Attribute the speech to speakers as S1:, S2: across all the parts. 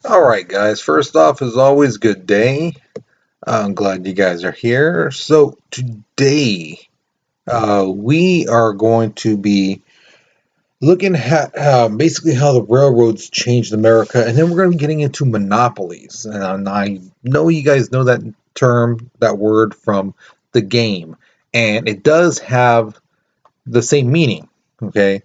S1: All right, guys. First off, as always, good day. I'm glad you guys are here. So today, we are going to be looking at basically how the railroads changed America, and then we're going to be getting into monopolies. And I know you guys know that term, that word from the game, and it does have the same meaning. Okay,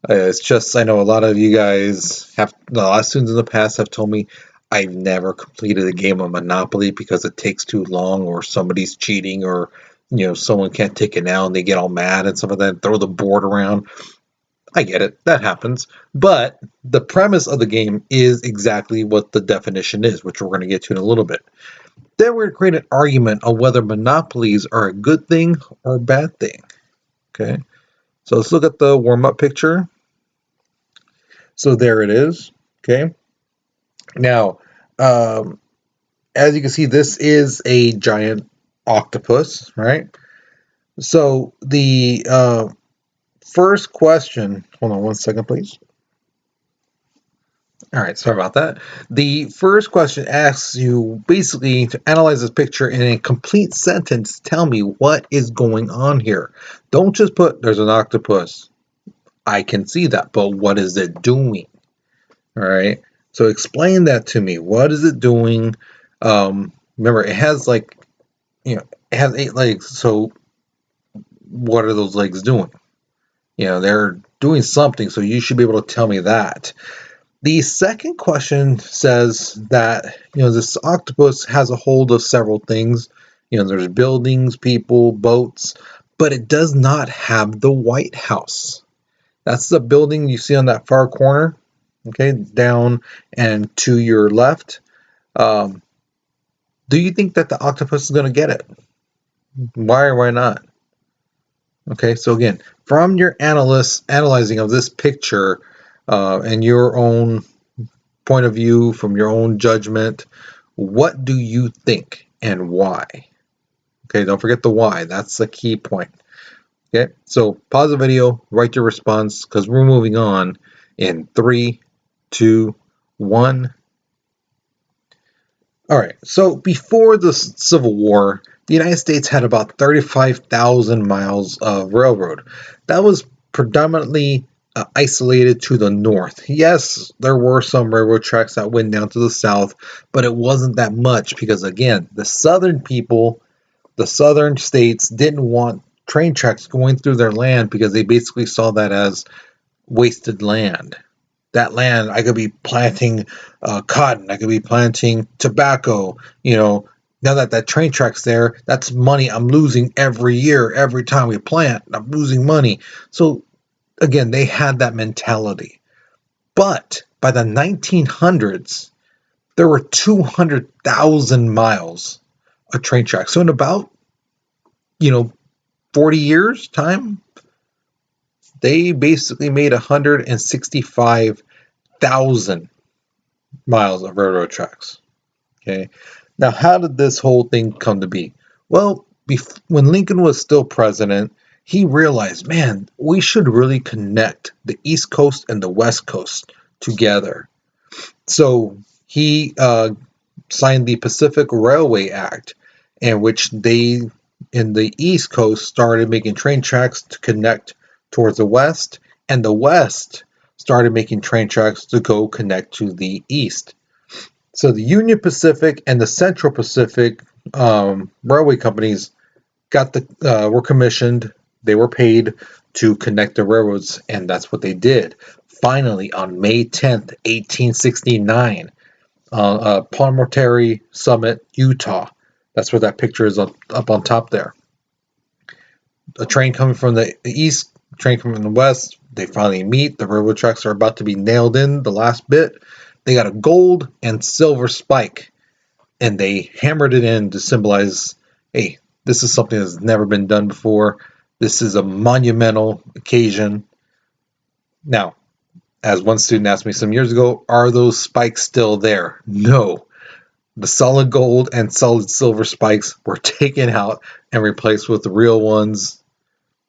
S1: it's just I know a lot of you guys have a lot of students in the past have told me I've never completed a game of Monopoly because it takes too long or somebody's cheating or someone can't take it now and they get all mad and stuff like that, throw the board around. I get it, that happens. But the premise of the game is exactly what the definition is, which we're going to get to in a little bit. Then we're going to create an argument on whether monopolies are a good thing or a bad thing. Okay. So let's look at the warm-up picture. So there it is. Okay. Now, as you can see, this is a giant octopus, right? So the first question, hold on one second, please. All right, sorry about that. The first question asks you basically to analyze this picture in a complete sentence. Tell me what is going on here. Don't just put, there's an octopus. I can see that, but what is it doing? All right. So explain that to me. What is it doing? Remember, it has it has 8 legs. So what are those legs doing? They're doing something. So you should be able to tell me that. The second question says that, this octopus has a hold of several things. There's buildings, people, boats, but it does not have the White House. That's the building you see on that far corner. Okay, down and to your left. Do you think that the octopus is going to get it? Why or why not? Okay, so again, from your analyzing of this picture and your own point of view, from your own judgment, what do you think and why? Okay, don't forget the why. That's the key point. Okay, so pause the video, write your response because we're moving on in 3, 2, 1. All right, so before the Civil War, the United States had about 35,000 miles of railroad. That was predominantly isolated to the north. Yes, there were some railroad tracks that went down to the south, but it wasn't that much because, again, the southern people, the southern states didn't want train tracks going through their land because they basically saw that as wasted land. That land, I could be planting cotton, I could be planting tobacco. Now that train track's there, that's money I'm losing every year. Every time we plant, I'm losing money. So again, they had that mentality. But by the 1900s, there were 200,000 miles of train tracks. So in about 40 years time, they basically made 165,000 miles of railroad tracks. Okay. Now, how did this whole thing come to be? Well, when Lincoln was still president, he realized, man, we should really connect the East Coast and the West Coast together. So he signed the Pacific Railway Act, in which they, in the East Coast, started making train tracks to connect towards the West, and the West started making train tracks to go connect to the East. So the Union Pacific and the Central Pacific railway companies were commissioned. They were paid to connect the railroads, and that's what they did. Finally, on May 10th, 1869, Promontory Summit, Utah. That's where that picture is up on top there. A train coming from the east, train coming from the west. They finally meet. The railroad tracks are about to be nailed in, the last bit. They got a gold and silver spike, and they hammered it in to symbolize, hey, this is something that's never been done before. This is a monumental occasion. Now, as one student asked me some years ago, are those spikes still there? No. The solid gold and solid silver spikes were taken out and replaced with the real ones,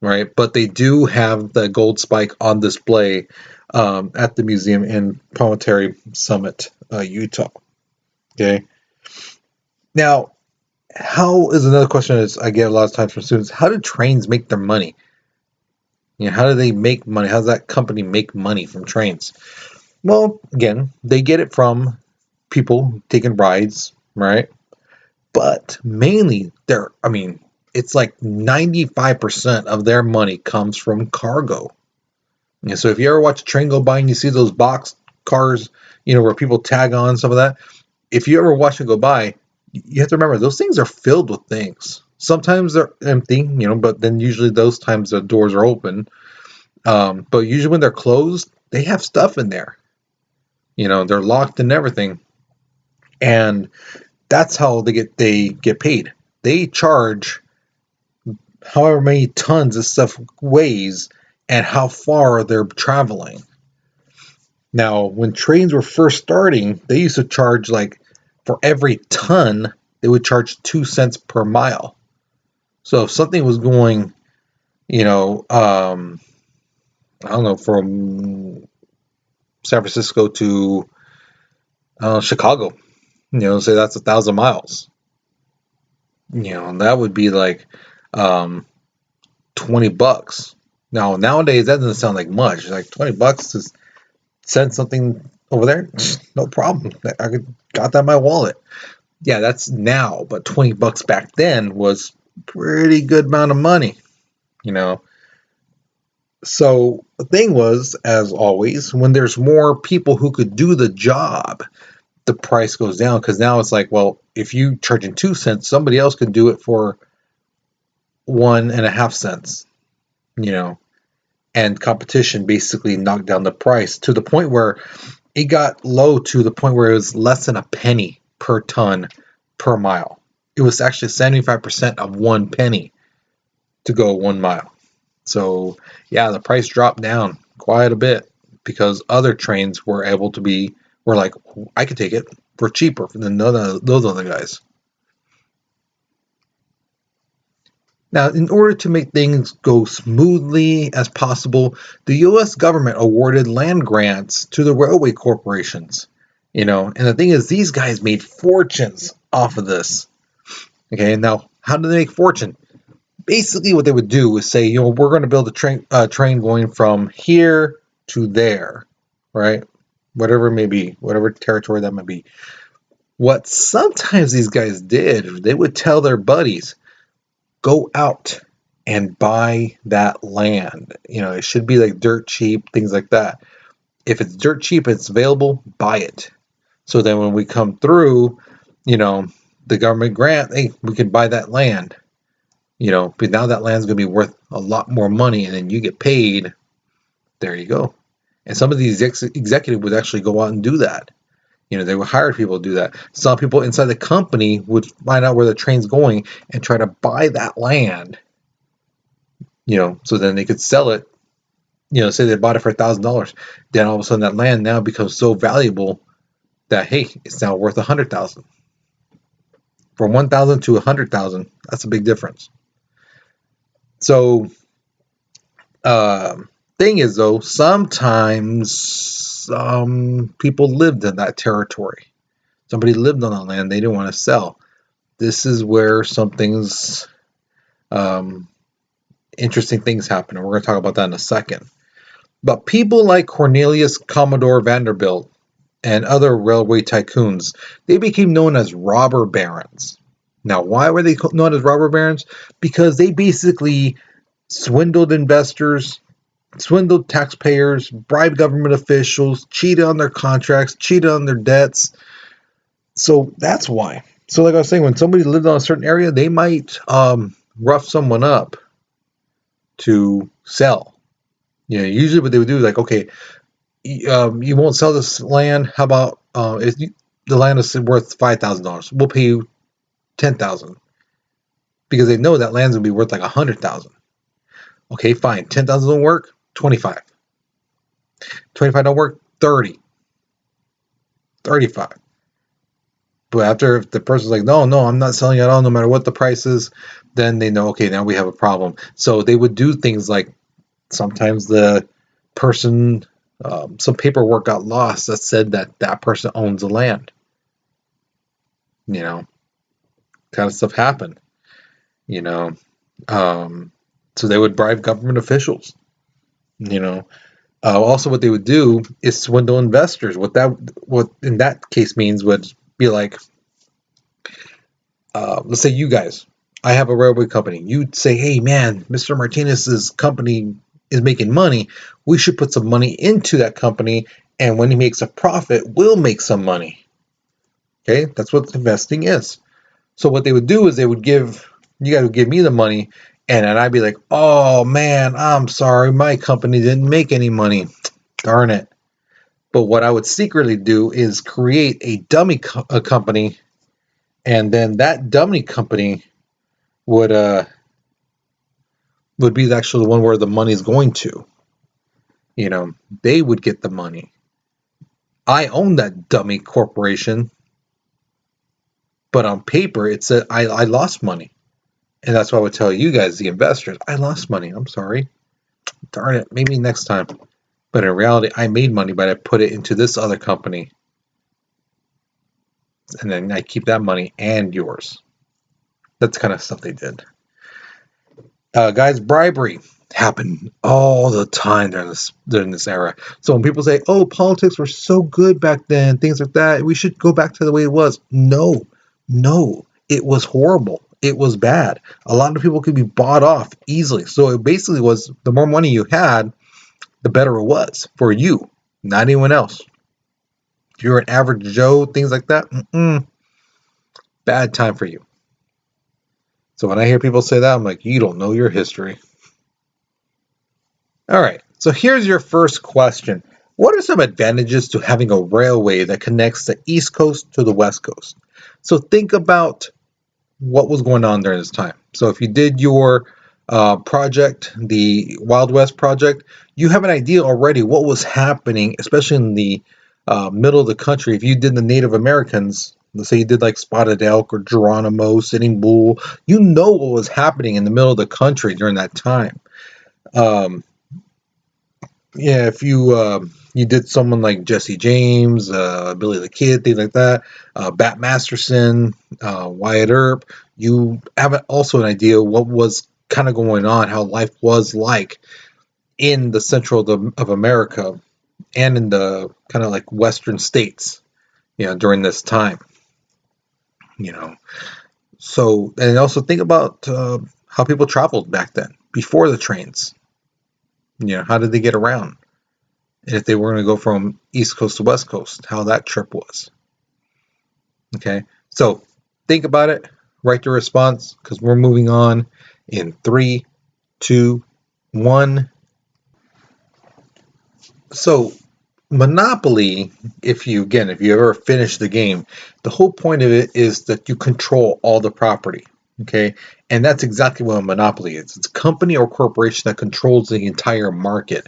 S1: right? But they do have the gold spike on display at the museum in Promontory Summit, Utah. Okay. Now, how is another question is I get a lot of times from students. How do trains make their money? How do they make money? How does that company make money from trains? Well, again, they get it from people taking rides, right? But mainly, it's like 95% of their money comes from cargo. So if you ever watch a train go by and you see those box cars, where people tag on some of that, if you ever watch it go by, you have to remember those things are filled with things. Sometimes they're empty, but then usually those times the doors are open. But usually when they're closed, they have stuff in there. They're locked and everything. And that's how they get paid. They charge however many tons of stuff weighs and how far they're traveling. Now, when trains were first starting, they used to charge like for every ton, they would charge 2 cents per mile. So if something was going, I don't know, from San Francisco to Chicago, say that's 1,000 miles. That would be like $20. Now nowadays that doesn't sound like much. Like $20 to send something over there, no problem. I got that in my wallet. Yeah, that's now, but $20 back then was pretty good amount of money. So the thing was, as always, when there's more people who could do the job, the price goes down because now it's like, well, if you charge in 2 cents, somebody else can do it for 1.5 cents, and competition basically knocked down the price to the point where it got low to the point where it was less than a penny per ton per mile. It was actually 75% of 1 penny to go 1 mile. So yeah, the price dropped down quite a bit because other trains were like, I could take it for cheaper than those other guys. Now, in order to make things go smoothly as possible, the U.S. government awarded land grants to the railway corporations. And the thing is, these guys made fortunes off of this. Okay, now how do they make fortune? Basically, what they would do is say, we're going to build a train going from here to there, right? Whatever it may be, whatever territory that may be. What sometimes these guys did, they would tell their buddies, go out and buy that land. It should be like dirt cheap, things like that. If it's dirt cheap, it's available, buy it. So then when we come through, the government grant, hey, we can buy that land. But now that land's going to be worth a lot more money, and then you get paid. There you go. And some of these executives would actually go out and do that. They would hire people to do that. Some people inside the company would find out where the train's going and try to buy that land, so then they could sell it. Say they bought it for $1,000. Then all of a sudden that land now becomes so valuable that, hey, it's now worth $100,000. From 1,000 to 100,000, that's a big difference. So, thing is though, sometimes people lived in that territory. Somebody lived on that land they didn't want to sell. This is where some things, interesting things happen, and we're going to talk about that in a second. But people like Cornelius Commodore Vanderbilt and other railway tycoons, they became known as robber barons. Now, why were they known as robber barons? Because they basically swindled investors, swindled taxpayers, bribed government officials, cheated on their contracts, cheated on their debts. So that's why. So like I was saying, when somebody lived on a certain area, they might rough someone up to sell. Usually what they would do is like, okay, you won't sell this land. How about if the land is worth $5,000? We'll pay you $10,000 because they know that land's gonna be worth like $100,000. Okay, fine. 10,000 don't work. 25. 25 don't work. 30. 35. But after if the person's like, no, I'm not selling at all, no matter what the price is, then they know, okay, now we have a problem. So they would do things like sometimes the person Some paperwork got lost that said that that person owns the land. You know, kind of stuff happened. You know, so they would bribe government officials. You know, also what they would do is swindle investors. What in that case means would be like, let's say you guys, I have a railway company. You'd say, hey man, Mr. Martinez's company is making money. We should put some money into that company, and when he makes a profit, we'll make some money. Okay, that's what investing is. So what they would do is they would give you guys would give me the money, and then I'd be like, oh man, I'm sorry, my company didn't make any money. Darn it. But what I would secretly do is create a dummy company, and then that dummy company would be actually the one where the money is going to. You know, they would get the money. I own that dummy corporation, but on paper it said I lost money. And that's why I would tell you guys, the investors, I lost money. I'm sorry. Darn it. Maybe next time. But in reality, I made money, but I put it into this other company. And then I keep that money and yours. That's the kind of stuff they did. Guys, bribery happened all the time during this era. So when people say, "Oh, politics were so good back then," things like that, we should go back to the way it was. No, no, it was horrible. It was bad. A lot of people could be bought off easily. So it basically was the more money you had, the better it was for you, not anyone else. If you're an average Joe, things like that, bad time for you. So when I hear people say that, I'm like, you don't know your history. All right, so here's your first question. What are some advantages to having a railway that connects the East Coast to the West Coast? So think about what was going on during this time. So if you did your project, the Wild West project, you have an idea already what was happening, especially in the middle of the country. If you did the Native Americans, let's say you did like Spotted Elk or Geronimo, Sitting Bull, you know what was happening in the middle of the country during that time. Um, yeah, if you did someone like Jesse James, Billy the Kid, things like that, Bat Masterson, Wyatt Earp, you have also an idea what was kind of going on, how life was like in the central of America and in the kind of like western states, during this time, you know. So, and also think about how people traveled back then before the trains. How did they get around? And if they were going to go from East Coast to West Coast, how that trip was. Okay, so think about it, write your response, because we're moving on in 3, 2, 1. So Monopoly, if you ever finish the game, the whole point of it is that you control all the property. Okay, and that's exactly what a monopoly is. It's a company or corporation that controls the entire market.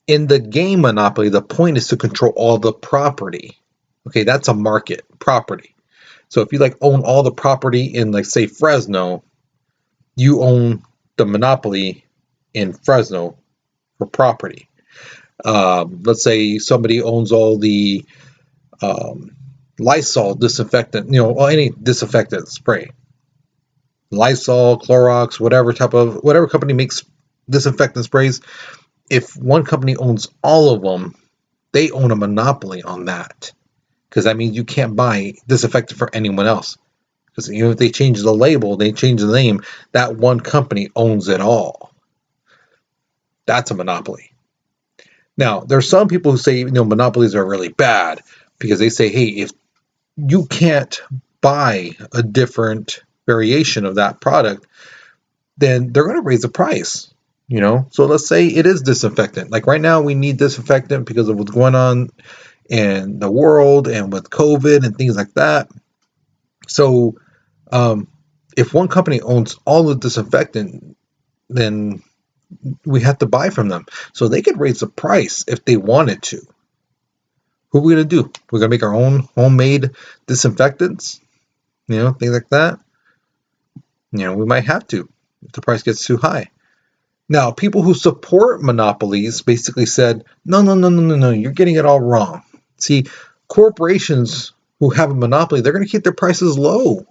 S1: In the game Monopoly, the point is to control all the property. Okay, that's a market property. So if you own all the property in say Fresno, you own the monopoly in Fresno for property. Let's say somebody owns all the Lysol disinfectant, any disinfectant spray. Lysol, Clorox, whatever company makes disinfectant sprays. If one company owns all of them, they own a monopoly on that. Because that means you can't buy disinfectant for anyone else. Because if they change the label, they change the name, that one company owns it all. That's a monopoly. Now, there's some people who say, monopolies are really bad because they say, hey, if you can't buy a different variation of that product, then they're going to raise the price. So let's say it is disinfectant. Like right now, we need disinfectant because of what's going on in the world and with COVID and things like that. So if one company owns all the disinfectant, then we have to buy from them. So they could raise the price if they wanted to. What are we going to do? We're going to make our own homemade disinfectants, things like that. We might have to if the price gets too high. Now, people who support monopolies basically said, no, no, no, no, no, no, you're getting it all wrong. See, corporations who have a monopoly, they're going to keep their prices low.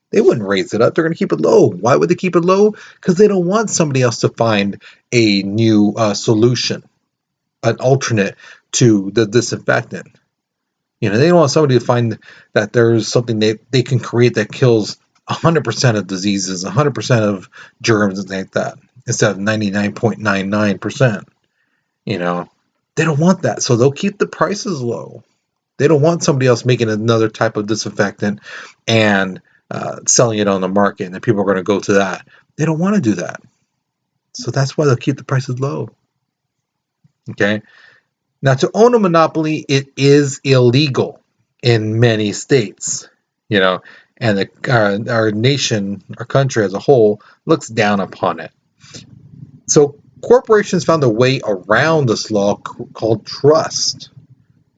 S1: They wouldn't raise it up. They're going to keep it low. Why would they keep it low? Because they don't want somebody else to find a new solution, an alternate to the disinfectant. You know, they don't want somebody to find that there's something they can create that kills 100% of diseases, 100% of germs and things like that, instead of 99.99%. You know, they don't want that. So they'll keep the prices low. They don't want somebody else making another type of disinfectant and selling it on the market, and then people are going to go to that. They don't want to do that. So that's why they'll keep the prices low. Okay. Now, to own a monopoly, it is illegal in many states, you know, and our nation, our country as a whole, looks down upon it. So corporations found a way around this law called trust.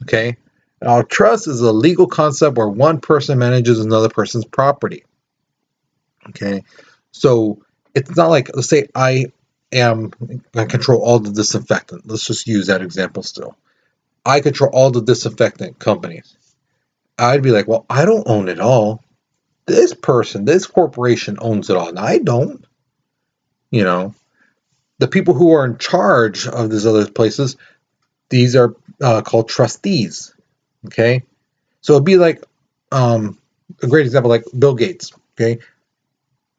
S1: Okay. Now, trust is a legal concept where one person manages another person's property. Okay. So it's not like, let's say I control all the disinfectant. Let's just use that example still. I control all the disinfectant companies. I'd be like, well, I don't own it all. This person, this corporation owns it all, and I don't. You know, the people who are in charge of these other places, these are called trustees. Okay, so it'd be like a great example, like Bill Gates. Okay,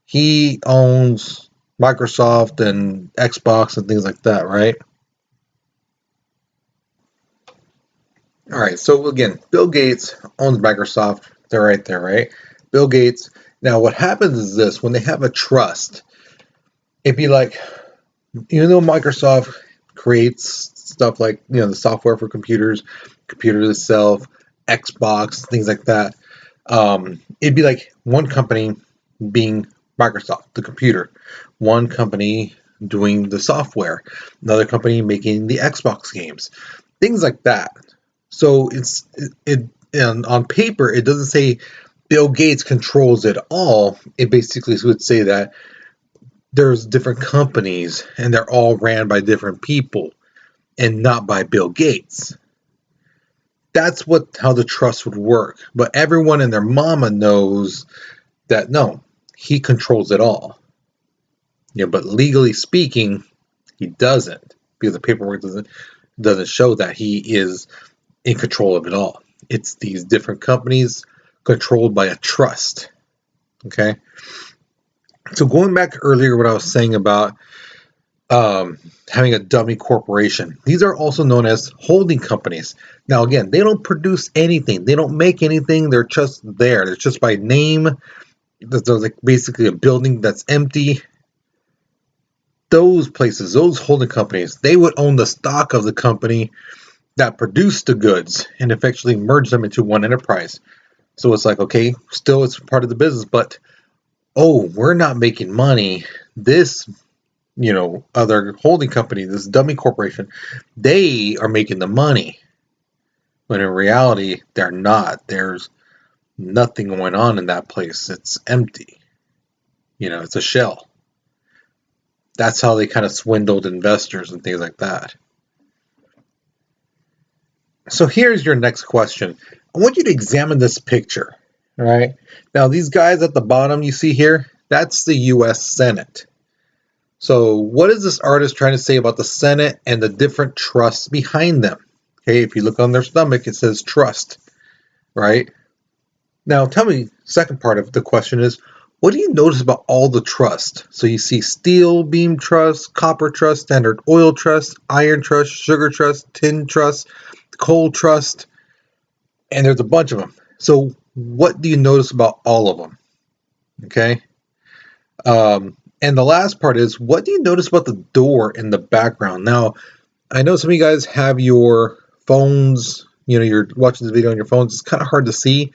S1: he owns Microsoft and Xbox and things like that, right? All right, so again, Bill Gates owns Microsoft. They're right there, right? Bill Gates. Now, what happens is this: when they have a trust, it'd be like, even though Microsoft creates stuff like the software for computers itself, Xbox, things like that. It'd be like one company being Microsoft, the computer, one company doing the software, another company making the Xbox games, things like that. So and on paper it doesn't say Bill Gates controls it all. It basically would say that there's different companies and they're all ran by different people and not by Bill Gates. That's how the trust would work. But everyone and their mama knows that no, he controls it all. But legally speaking, he doesn't, because the paperwork doesn't show that he is in control of it all. It's these different companies controlled by a trust. Okay. So going back earlier, what I was saying about having a dummy corporation, these are also known as holding companies. Now, again, they don't produce anything. They don't make anything. They're just there. They're just by name. There's like basically a building that's empty. Those places, those holding companies, they would own the stock of the company that produced the goods and eventually merge them into one enterprise. So it's like, okay, still it's part of the business, but we're not making money. This, other holding company, this dummy corporation, they are making the money. When in reality, they're not. There's nothing going on in that place. It's empty. It's a shell. That's how they kind of swindled investors and things like that. So here's your next question. I want you to examine this picture. All right. Now, these guys at the bottom you see here, that's the U.S. Senate. So what is this artist trying to say about the Senate and the different trusts behind them? Okay, if you look on their stomach, it says trust, right? Now, tell me, second part of the question is, what do you notice about all the trust? So you see steel beam trust, copper trust, Standard Oil trust, iron trust, sugar trust, tin trust, coal trust, and there's a bunch of them. So what do you notice about all of them? Okay. And the last part is, what do you notice about the door in the background? Now, I know some of you guys have your phones, you're watching this video on your phones. It's kind of hard to see,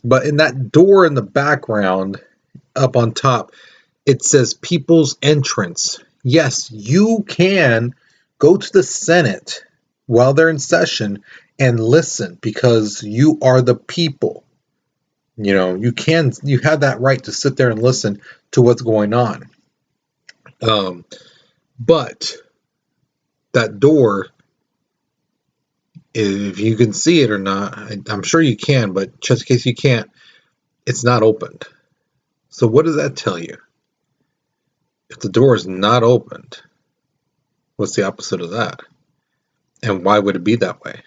S1: but in that door in the background, up on top, it says People's Entrance. Yes, you can go to the Senate while they're in session and listen, because you are the people. You have that right to sit there and listen to what's going on. But that door, if you can see it or not, I'm sure you can, but just in case you can't, it's not opened. So what does that tell you? If the door is not opened, what's the opposite of that? And why would it be that way?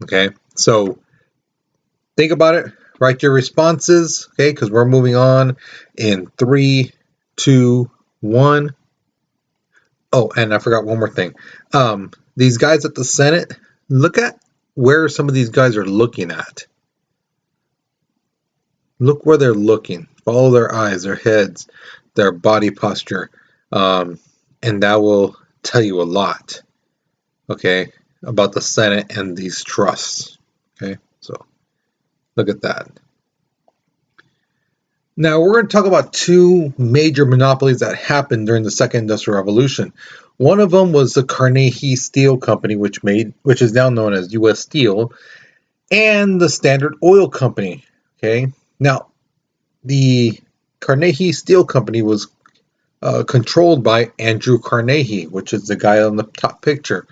S1: Okay, so think about it. Write your responses, okay, because we're moving on in 3, 2, 1. Oh, and I forgot one more thing. These guys at the Senate, look at where some of these guys are looking at. Look where they're looking. Follow their eyes, their heads, their body posture, and that will tell you a lot, okay, about the Senate and these trusts. Okay, so look at that. Now we're going to talk about two major monopolies that happened during the Second Industrial Revolution. One of them was the Carnegie Steel Company, which is now known as U.S. Steel, and the Standard Oil Company. Okay, now the Carnegie Steel Company was controlled by Andrew Carnegie, which is the guy on the top picture.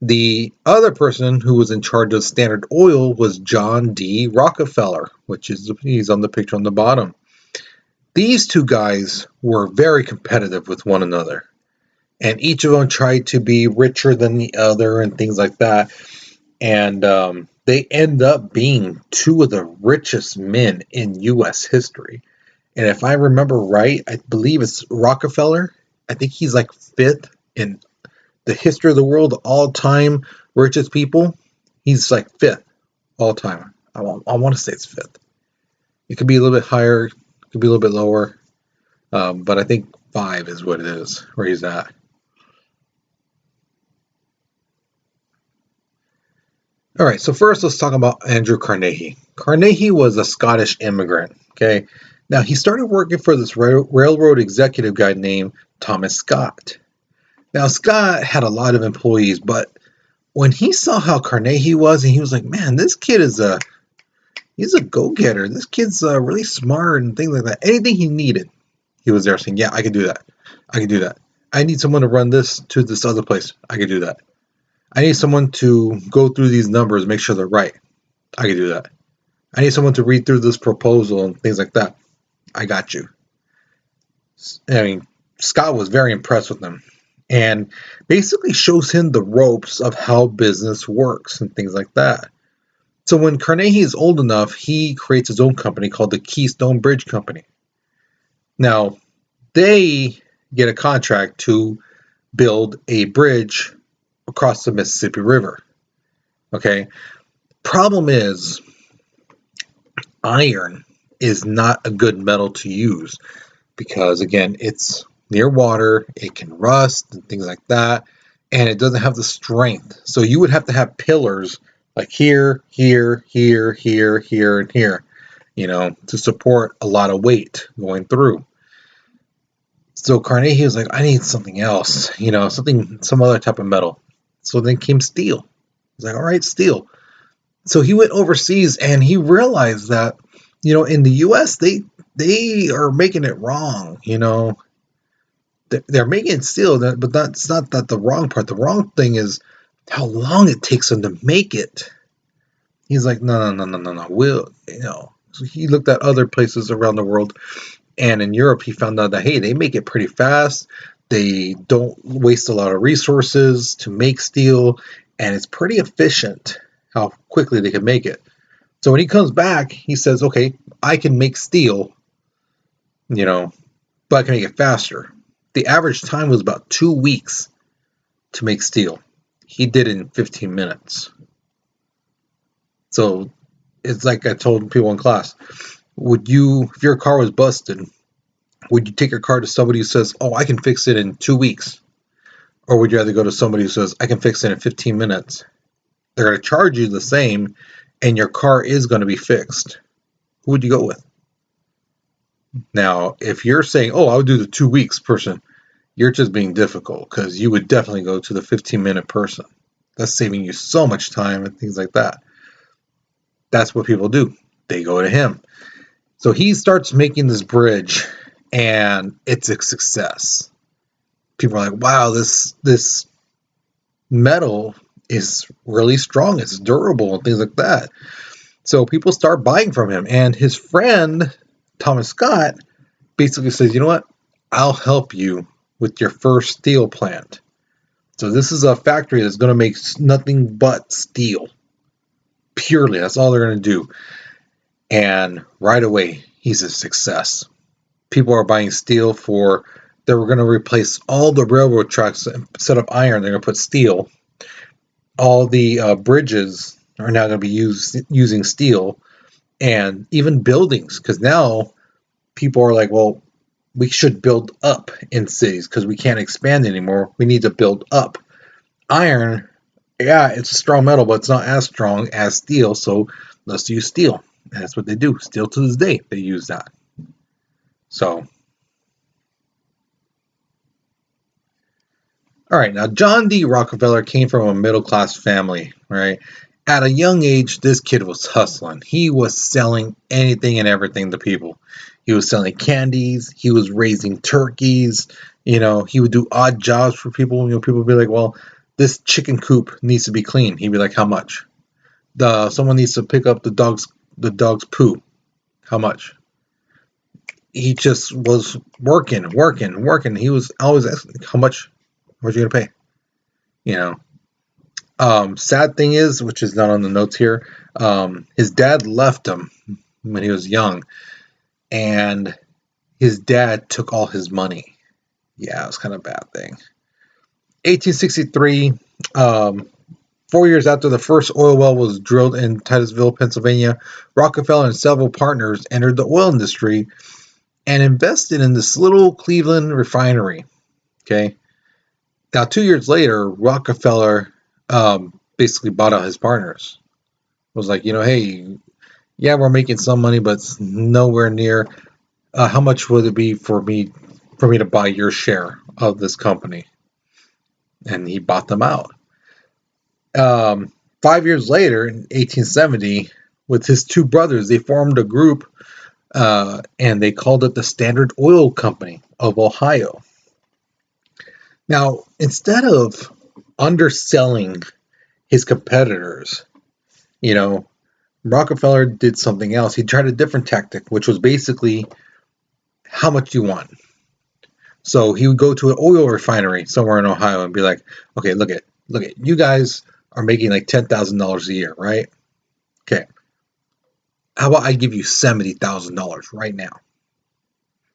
S1: The other person who was in charge of Standard Oil was John D. Rockefeller, he's on the picture on the bottom. These two guys were very competitive with one another, and each of them tried to be richer than the other and things like that. And they end up being two of the richest men in U.S. history. And if I remember right, I believe it's Rockefeller. I think he's like fifth in the history of the world, all-time richest people. He's like fifth all time. I want to say it's fifth. It could be a little bit higher, it could be a little bit lower, but I think 5 is what it is, where he's at. All right, so first let's talk about Andrew Carnegie. Carnegie was a Scottish immigrant, okay? Now, he started working for this railroad executive guy named Thomas Scott. Now, Scott had a lot of employees, but when he saw how Carnegie was, and he was like, man, this kid he's a go-getter. This kid's really smart and things like that. Anything he needed, he was there saying, yeah, I can do that. I can do that. I need someone to run this to this other place. I can do that. I need someone to go through these numbers, make sure they're right. I can do that. I need someone to read through this proposal and things like that. I got you. I mean, Scott was very impressed with him and basically shows him the ropes of how business works and things like that. So when Carnegie is old enough, he creates his own company called the Keystone Bridge Company. Now, they get a contract to build a bridge across the Mississippi River. Okay? Problem is, iron is not a good metal to use because, again, it's near water, it can rust and things like that, and it doesn't have the strength. So you would have to have pillars like here, here, here, here, here, and here, to support a lot of weight going through. So Carnegie was like, I need something else, some other type of metal. So then came steel. He's like, all right, steel. So he went overseas and he realized that, in the U.S., they are making it wrong, They're making steel, but that's not the wrong part. The wrong thing is how long it takes them to make it. He's like, no. So he looked at other places around the world, and in Europe, he found out that, hey, they make it pretty fast. They don't waste a lot of resources to make steel, and it's pretty efficient how quickly they can make it. So when he comes back, he says, okay, I can make steel, but I can make it faster. The average time was about 2 weeks to make steel. He did it in 15 minutes. So it's like I told people in class, if your car was busted, would you take your car to somebody who says, oh, I can fix it in 2 weeks? Or would you rather go to somebody who says, I can fix it in 15 minutes? They're going to charge you the same, and your car is going to be fixed. Who would you go with? Now, if you're saying, oh, I'll do the 2 weeks person, you're just being difficult because you would definitely go to the 15-minute person. That's saving you so much time and things like that. That's what people do. They go to him. So he starts making this bridge, and it's a success. people are like, wow, this metal is really strong, it's durable, and things like that. So people start buying from him, and his friend Thomas Scott basically says, you know what, I'll help you with your first steel plant. So this is a factory that's going to make nothing but steel. Purely, that's all they're going to do. And right away, he's a success. People are buying steel for, they were going to replace all the railroad tracks. Instead of iron, they're going to put steel. All the bridges are now going to be using steel. And even buildings, because now people are like, well, we should build up in cities because we can't expand anymore. We need to build up. Iron, yeah, it's a strong metal, but it's not as strong as steel, so let's use steel. And that's what they do. Still to this day, they use that. So, all right, now John D. Rockefeller came from a middle-class family, right? At a young age, this kid was hustling. He was selling anything and everything to people. He was selling candies. He was raising turkeys. He would do odd jobs for people. People would be like, well, this chicken coop needs to be clean. He'd be like, how much? Someone needs to pick up the dog's poo. How much? He just was working. He was always asking, how much? What are you gonna pay? Sad thing is, which is not on the notes here, his dad left him when he was young, and his dad took all his money. Yeah, it was kind of a bad thing. 1863, 4 years after the first oil well was drilled in Titusville, Pennsylvania, Rockefeller and several partners entered the oil industry and invested in this little Cleveland refinery. Okay. Now, 2 years later, Rockefeller basically bought out his partners. It was like, hey, yeah, we're making some money, but it's nowhere near. How much would it be for me to buy your share of this company? And he bought them out. 5 years later, in 1870, with his two brothers, they formed a group, and they called it the Standard Oil Company of Ohio. Now, instead of underselling his competitors, Rockefeller did something else. He tried a different tactic, which was basically, how much do you want? So he would go to an oil refinery somewhere in Ohio and be like, okay, look at, you guys are making like $10,000 a year, right? Okay. How about I give you $70,000 right now?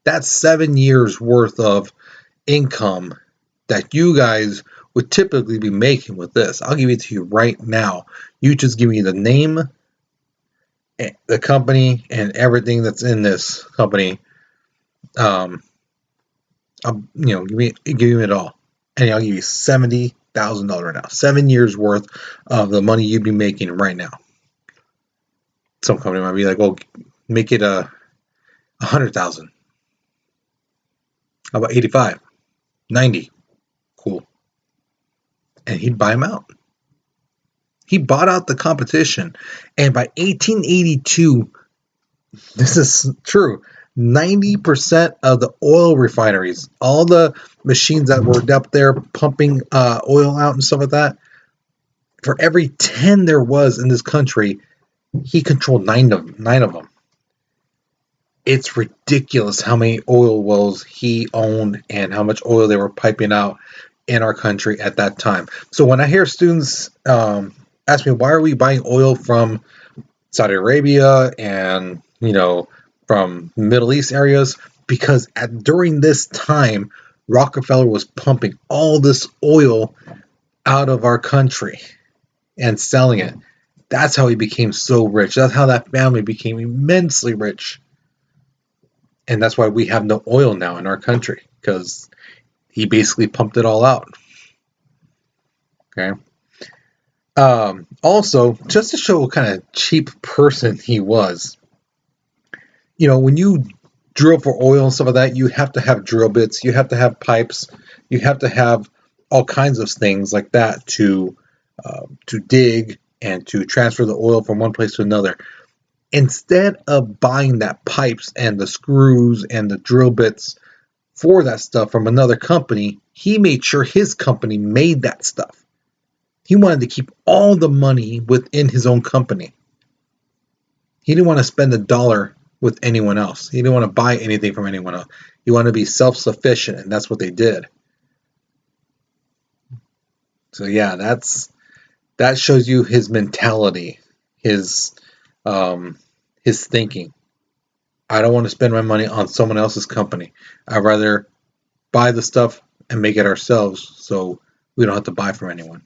S1: That's 7 years worth of income that you guys would typically be making with this. I'll give it to you right now. You just give me the name, the company, and everything that's in this company. I'll, give me it all, and I'll give you $70,000 right now. 7 years worth of the money you'd be making right now. Some company might be like, well, make it 100,000. How about 85, 90? Cool. And he'd buy them out. He bought out the competition, and by 1882, this is true, 90% of the oil refineries, all the machines that were up there pumping oil out and stuff like that, for every 10 there was in this country, he controlled nine of them. It's ridiculous how many oil wells he owned and how much oil they were piping out in our country at that time. So when I hear students ask me, why are we buying oil from Saudi Arabia and, from Middle East areas? Because during this time, Rockefeller was pumping all this oil out of our country and selling it. That's how he became so rich. That's how that family became immensely rich. And that's why we have no oil now in our country, because he basically pumped it all out. Okay. Also, just to show what kind of cheap person he was, when you drill for oil and stuff like that, you have to have drill bits, you have to have pipes, you have to have all kinds of things like that to dig and to transfer the oil from one place to another. Instead of buying that pipes and the screws and the drill bits for that stuff from another company, he made sure his company made that stuff. He wanted to keep all the money within his own company. He didn't want to spend a dollar with anyone else. He didn't want to buy anything from anyone else. He wanted to be self-sufficient, and that's what they did. So yeah, that shows you his mentality, his thinking. I don't want to spend my money on someone else's company. I'd rather buy the stuff and make it ourselves, so we don't have to buy from anyone.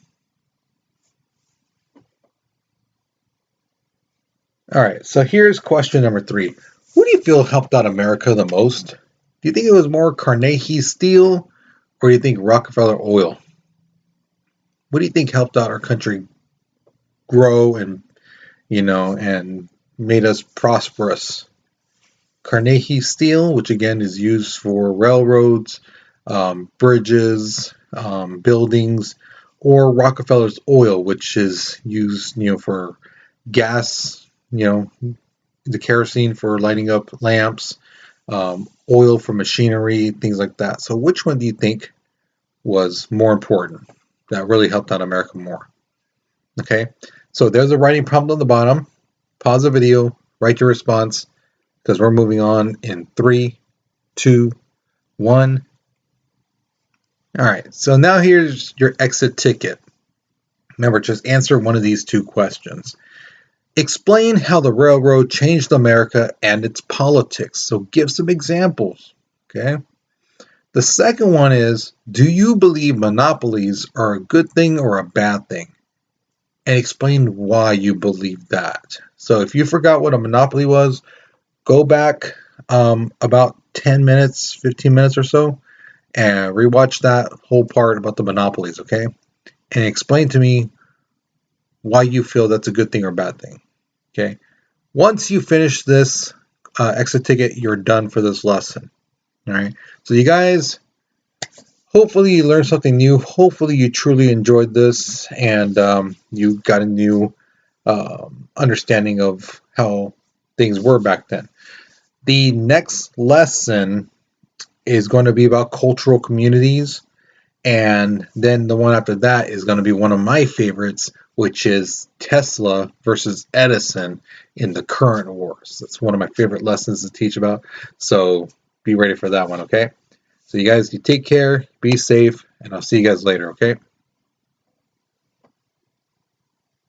S1: All right, so here's question number 3. Who do you feel helped out America the most? Do you think it was more Carnegie Steel, or do you think Rockefeller Oil? What do you think helped out our country grow and and made us prosperous? Carnegie Steel, which again is used for railroads, bridges, buildings, or Rockefeller's oil, which is used for gas, the kerosene for lighting up lamps, oil for machinery, things like that. So which one do you think was more important, that really helped out America more? Okay, so there's a writing prompt on the bottom. Pause the video, write your response, because we're moving on in 3, 2, 1. All right, so now here's your exit ticket. Remember, just answer one of these 2 questions. Explain how the railroad changed America and its politics. So give some examples, okay? The second one is, do you believe monopolies are a good thing or a bad thing? And explain why you believe that. So if you forgot what a monopoly was, go back about 10 minutes, 15 minutes or so, and rewatch that whole part about the monopolies, okay? And explain to me why you feel that's a good thing or bad thing, okay? Once you finish this exit ticket, you're done for this lesson, all right? So you guys, hopefully you learned something new. Hopefully you truly enjoyed this, and you got a new understanding of how things were back then. The next lesson is going to be about cultural communities, and then the one after that is going to be one of my favorites, which is Tesla versus Edison in the current wars. That's one of my favorite lessons to teach about, so be ready for that one, okay? So you guys, you take care, be safe, and I'll see you guys later, okay?